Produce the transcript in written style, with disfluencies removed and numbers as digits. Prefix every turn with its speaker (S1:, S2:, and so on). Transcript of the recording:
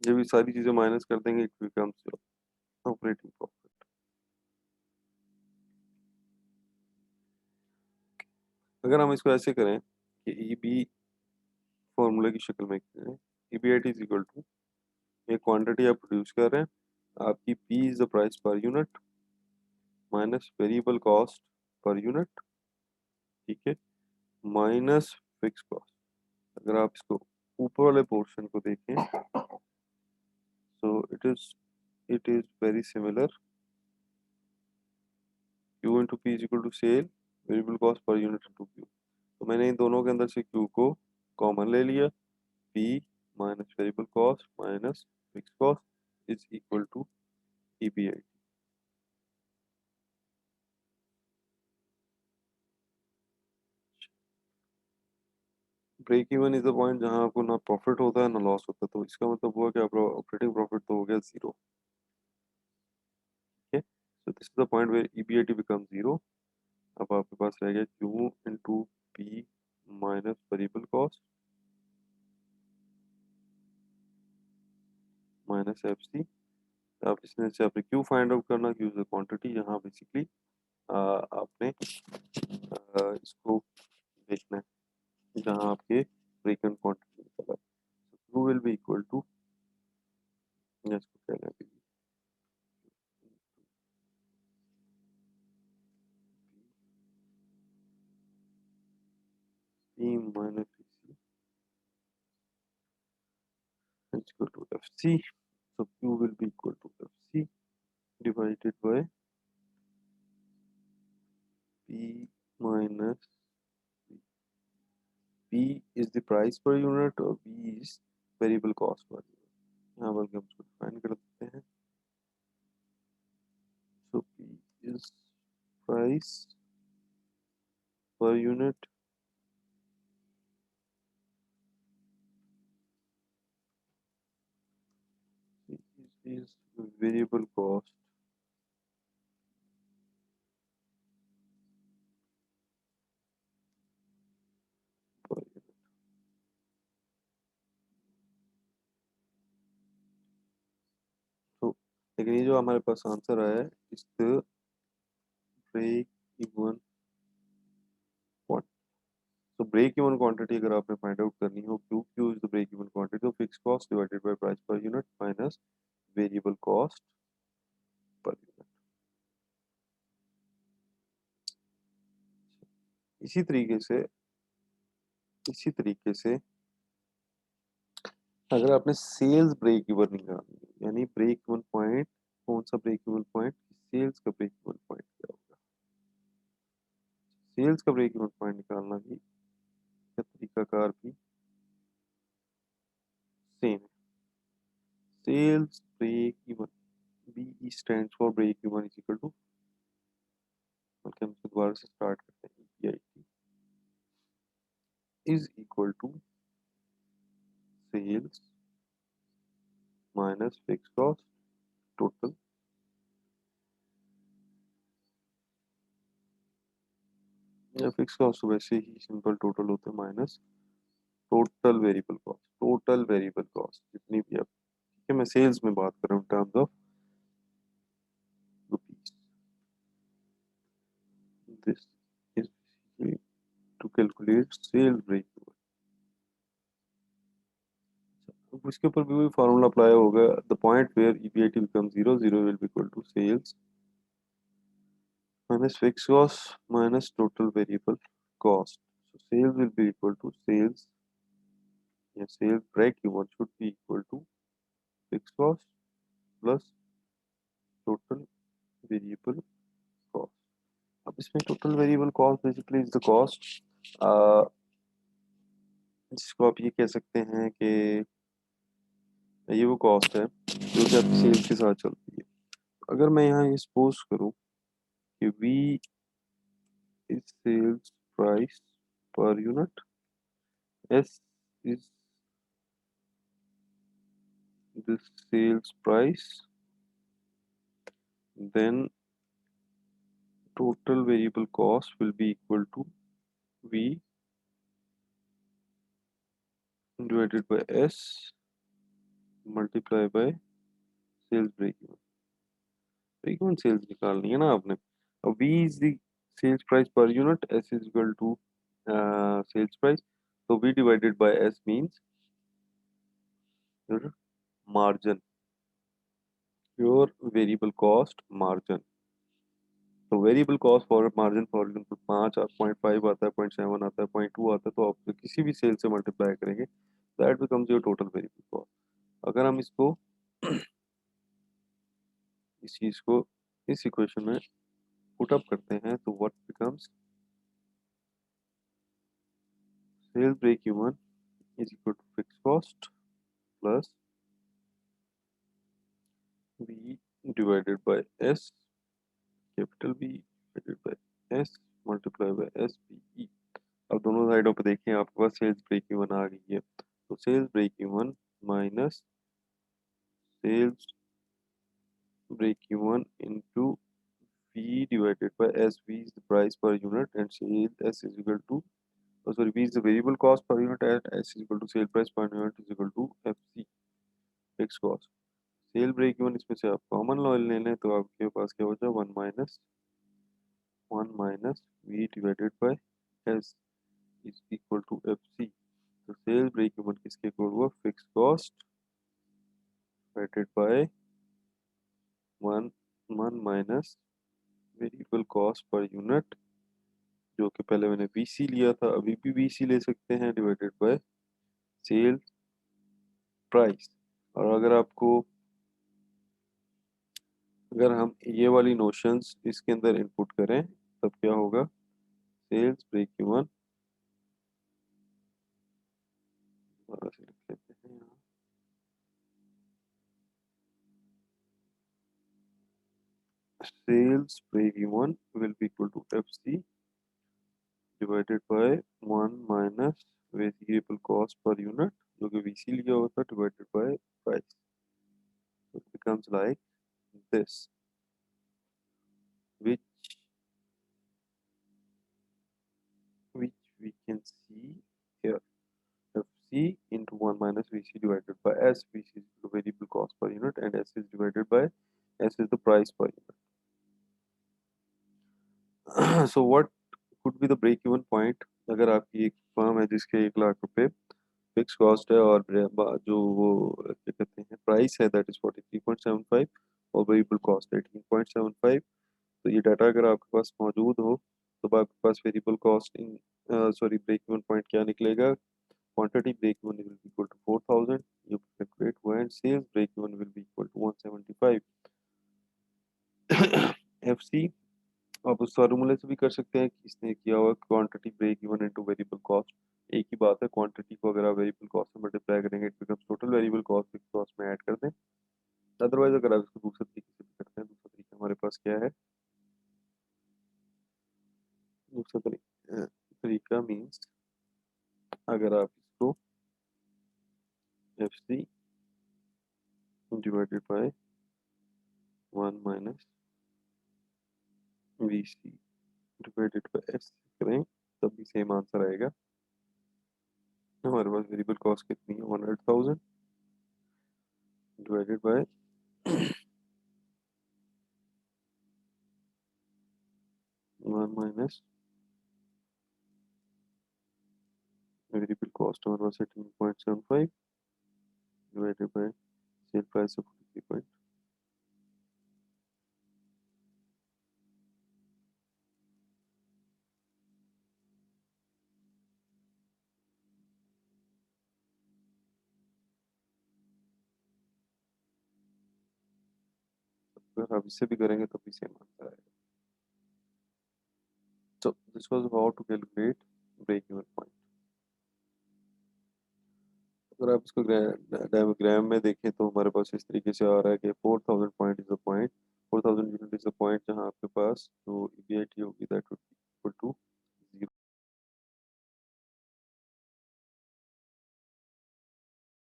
S1: जब ये सारी चीजें माइनस कर देंगे it becomes your operating profit. अगर हम इसको ऐसे करें कि ई बी फॉर्मूले की शक्ल में करें, EBIT इज इक्वल टू, एक क्वांटिटी आप प्रोड्यूस कर रहे हैं, आपकी P is the price per unit minus variable cost per unit, ठीक है, माइनस फिक्स कॉस्ट। अगर आप इसको ऊपर वाले पोर्शन को देखें, so it is very similar, Q into P is equal to sale variable cost per unit into Q। तो मैंने इन दोनों के अंदर से Q को कॉमन ले लिया, P minus variable cost minus fix cost is equal to EBIT। Break even is the point जहां आपको ना प्रॉफिट होता है ना लॉस होता है, तो इसका मतलब हुआ कि आपका ऑपरेटिंग प्रॉफिट तो हो गया जीरो, ठीक है। So this is the point where EBIT become zero. अब आपके पास रह गया Q into P minus variable cost minus FC। अब इसमें से आपने Q फाइंड आउट करना, Q इज द क्वांटिटी, यहाँ बेसिकली आपने इसको देखना है जहाँ आपके ब्रेक इवन क्वांटिटी निकला है। Q will be equal to, इसको क्या लें, P minus FC is equal to FC. So Q will be equal to FC divided by P minus P. P is the price per unit और B is variable cost per unit। यहाँ पर हम इसको define कर देते हैं। So P is price per unit, C is variable cost per unit। तो लेकिन ये जो हमारे पास आंसर आया है इस ब्रेक इवन क्वांटिटी। तो ब्रेक इवन क्वांटिटी अगर आपने फाइंड आउट करनी हो, Q is the break even quantity, तो fix cost divided by price per unit minus variable cost per unit. इसी तरीके से इसी तरीके से अगर आपने सेल्स ब्रेक इवन निकालनी है, यानी ब्रेक इवन पॉइंट, कौन सा ब्रेक इवन पॉइंट, सेल्स का ब्रेक इवन पॉइंट क्या होगा, सेल्स का ब्रेक इवन पॉइंट निकालना भी का तरीकाकार भी सेम है। Sales break even, BE stands for break even is equal to, बल्कि हम इसको दोबारा से स्टार्ट करते हैं, EBIT is equal to sales minus fix cost total, या फिक्स कॉस्ट वैसे ही सिंपल टोटल होता है minus total variable cost, total variable cost जितनी भी आप, ठीक है, मैं सेल्स में बात कर रहा हूँ terms of rupees. This is to calculate sale break even. अब इसके ऊपर भी वही फार्मूला अप्लाई होगा, the point where EBIT become zero, zero will be equal to sales minus fix cost minus total variable cost. so sales will be equal to sales, या sales break even should be equal to fixed cost plus total variable cost। अब इसमें total variable cost basically is the cost, जिसको आप ये कह सकते हैं कि ये वो कॉस्ट है जो कि आपकी सेल्स के साथ चलती है। अगर मैं यहाँ ये सपोज करूँ कि V is sales price per unit, S is the sales price, then total variable cost will be equal to V divided by S multiply by sales break even. Break even sales निकालनी है ना आपने। अब V is the sales price per unit, S is equal to sales price, तो V divided by S means your margin, your variable cost margin. तो variable cost for margin for example 5.5 आता है, 0.7 आता है, 0.2 आता है, तो आप किसी भी सेल से मल्टीप्लाई करेंगे, that becomes your total variable cost. अगर हम इसको इस चीज को इस इक्वेशन में पुट अप करते हैं तो what becomes sale break even is equal to fix cost plus V divided by S, capital V divided by S multiply by SPE। अब दोनों साइडों पे देखें, आपके पास सेल्स ब्रेक इवन आ गई है, तो sales break even minus sales break even into V divided by S. V is the price per unit and sale S is equal to, oh sorry, V is the variable cost per unit and S is equal to sale price per unit is equal to FC fixed cost. Sale break even इसमें से आप common law ले लें तो आपके पास क्या बचा, one minus V divided by S is equal to F C. तो सेल ब्रेक इवन किसके इक्वल हुआ, fix cost divided by one one minus variable cost per unit, जो कि पहले मैंने VC लिया था, अभी भी VC ले सकते हैं, डिवाइडेड बाय सेल प्राइस। और अगर हम ये वाली नोशंस इसके अंदर इनपुट करें तब क्या होगा, सेल्स ब्रेक इवन, लिख लेते हैं यहाँ, sales break even will be equal to FC divided by one minus variable cost per unit, जो कि VC लिया हुआ था, divided by price. It becomes like this, which we can see here, FC into 1 minus VC divided by S. VC is the variable cost per unit and S is divided by S is the price per unit. So what could be the break even point? अगर आपकी एक firm है जिसके 1 लाख रुपए fix cost है और जो वो क्या कहते हैं प्राइस है दैट इज 43.75 और वेरिएबल कॉस्ट 18.75, तो ये डाटा अगर आपके पास मौजूद हो तो आपके पास variable cost in sorry break even point क्या निकलेगा, quantity break even will be equal to 4000, you calculate when sales break even will be equal to 175 FC। आप उस फार्मूले से भी कर सकते हैं कि इसने किया हुआ quantity break even into variable cost, एक ही बात है, क्वांटिटी को अगर आप वेरिएबल कॉस्ट से मल्टीप्लाई करेंगे it becomes total variable cost, fix cost में ऐड कर दें। अदरवाइज अगर आप इसको दूसरे तरीके से भी करते हैं, दूसरा तरीका हमारे पास क्या है, दूसरा तरीका मीन्स अगर आप इसको FC divided bye 1 minus VC divided by S करें तब भी सेम आंसर आएगा। हमारे पास वेरिएबल कॉस्ट कितनी है, 100,000 divided by 1 minus variable cost हमारे पास 18.75 divided by sale price of 43 point. अगर आप इससे भी करेंगे तब भी सेम आंसर आएगा। So this was how to calculate break even point। अगर आप इसको डायग्राम में देखें तो हमारे पास इस तरीके से आ रहा है कि 4000 point is the point, 4000 unit is the point जहां आपके पास जो EBIT होगी दैट वुड